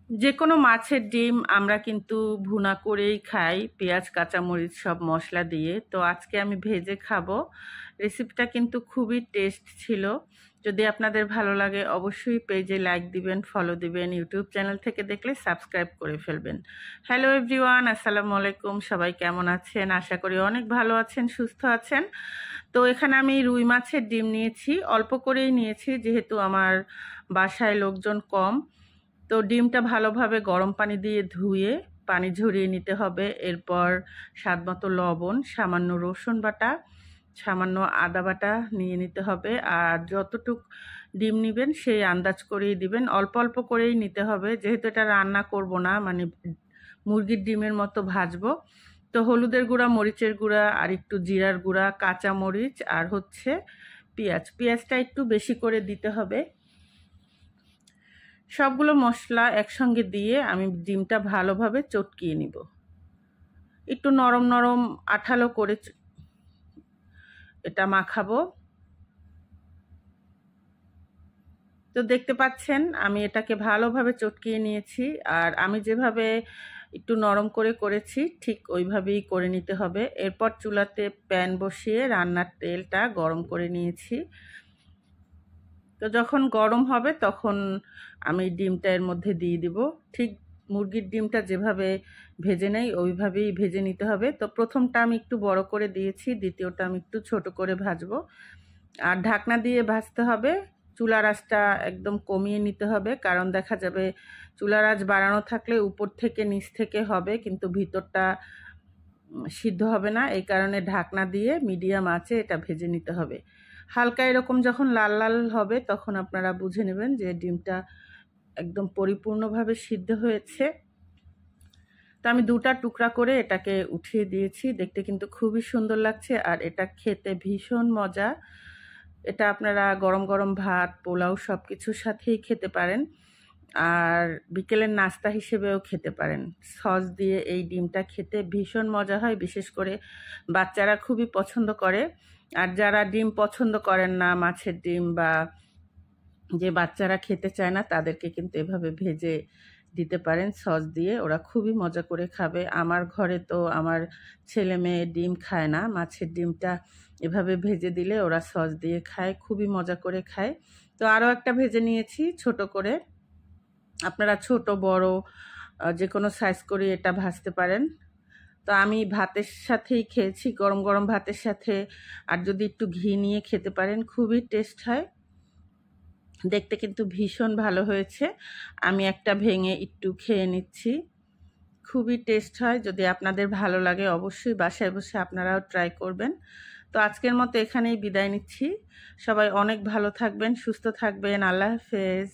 যে কোনো মাছের ডিম আমরা কিন্তু ভুনা করেই খাই, পেঁয়াজ কাঁচামরিচ সব মশলা দিয়ে। তো আজকে আমি ভেজে খাবো। রেসিপিটা কিন্তু খুবই টেস্ট ছিল। যদি আপনাদের ভালো লাগে অবশ্যই পেজে লাইক দিবেন, ফলো দিবেন, ইউটিউব চ্যানেল থেকে দেখলে সাবস্ক্রাইব করে ফেলবেন। হ্যালো এভরিওয়ান, আসসালামু আলাইকুম। সবাই কেমন আছেন? আশা করি অনেক ভালো আছেন, সুস্থ আছেন। তো এখানে আমি রুই মাছের ডিম নিয়েছি, অল্প করেই নিয়েছি যেহেতু আমার বাসায় লোকজন কম। তো ডিমটা ভালোভাবে গরম পানি দিয়ে ধুয়ে পানি ঝরিয়ে নিতে হবে। এরপর স্বাদমতো লবণ, সামান্য রসুন বাটা, সামান্য আদা বাটা নিয়ে নিতে হবে। আর যতটুক ডিম নেবেন সেই আন্দাজ করেই দিবেন, অল্প অল্প করেই নিতে হবে যেহেতু এটা রান্না করব না, মানে মুরগির ডিমের মতো ভাজবো। তো হলুদের গুঁড়া, মরিচের গুঁড়া, আর একটু জিরার গুঁড়া, কাঁচা মরিচ, আর হচ্ছে পেঁয়াজটা একটু বেশি করে দিতে হবে। সবগুলো মশলা একসঙ্গে দিয়ে আমি ডিমটা ভালোভাবে চটকিয়ে নিব। একটু নরম নরম আঠালো করে এটা মাখাবো। তো দেখতে পাচ্ছেন আমি এটাকে ভালোভাবে চটকিয়ে নিয়েছি। আর আমি যেভাবে একটু নরম করে করেছি ঠিক ওইভাবেই করে নিতে হবে। এরপর চুলাতে প্যান বসিয়ে রান্নার তেলটা গরম করে নিয়েছি। তো যখন গরম হবে তখন আমি ডিমটা এর মধ্যে দিয়ে দিব। ঠিক মুরগির ডিমটা যেভাবে ভেজে নেই ওইভাবেই ভেজে নিতে হবে। তো প্রথমটা আমি একটু বড় করে দিয়েছি, দ্বিতীয়টা আমি একটু ছোট করে ভাজবো। আর ঢাকনা দিয়ে ভাজতে হবে। চুলার আঁচটা একদম কমিয়ে নিতে হবে, কারণ দেখা যাবে চুলার আঁচ বাড়ানো থাকলে উপর থেকে নিচ থেকে হবে কিন্তু ভিতরটা সিদ্ধ হবে না। এই কারণে ঢাকনা দিয়ে মিডিয়াম আঁচে এটা ভেজে নিতে হবে। হালকা এরকম যখন লাল লাল হবে তখন আপনারা বুঝে নেবেন যে ডিমটা একদম পরিপূর্ণভাবে সিদ্ধ হয়েছে। তো আমি দুটা টুকরা করে এটাকে উঠিয়ে দিয়েছি। দেখতে কিন্তু খুবই সুন্দর লাগছে আর এটা খেতে ভীষণ মজা। এটা আপনারা গরম গরম ভাত, পোলাও সব কিছুর সাথেই খেতে পারেন। আর বিকেলের নাস্তা হিসেবেও খেতে পারেন। সস দিয়ে এই ডিমটা খেতে ভীষণ মজা হয়, বিশেষ করে বাচ্চারা খুবই পছন্দ করে। আর যারা ডিম পছন্দ করেন না, মাছের ডিম বা যে বাচ্চারা খেতে চায় না, তাদেরকে কিন্তু এভাবে ভেজে দিতে পারেন সস দিয়ে, ওরা খুবই মজা করে খাবে। আমার ঘরে তো আমার ছেলে মেয়ে ডিম খায় না, মাছের ডিমটা এভাবে ভেজে দিলে ওরা সস দিয়ে খায়, খুবই মজা করে খায়। তো আরও একটা ভেজে নিয়েছি ছোট করে। আপনারা ছোট বড় যে কোনো সাইজ করে এটা ভাজতে পারেন। তো আমি ভাতের সাথেই খেয়েছি, গরম গরম ভাতের সাথে। আর যদি একটু ঘি নিয়ে খেতে পারেন খুবই টেস্ট হয়। দেখতে কিন্তু ভীষণ ভালো হয়েছে। আমি একটা ভেঙে একটু খেয়ে নিচ্ছি, খুবই টেস্ট হয়। যদি আপনাদের ভালো লাগে অবশ্যই বাসায় বসে আপনারাও ট্রাই করবেন। তো আজকের মতো এখানেই বিদায় নিচ্ছি। সবাই অনেক ভালো থাকবেন, সুস্থ থাকবেন। আল্লাহ হাফেজ।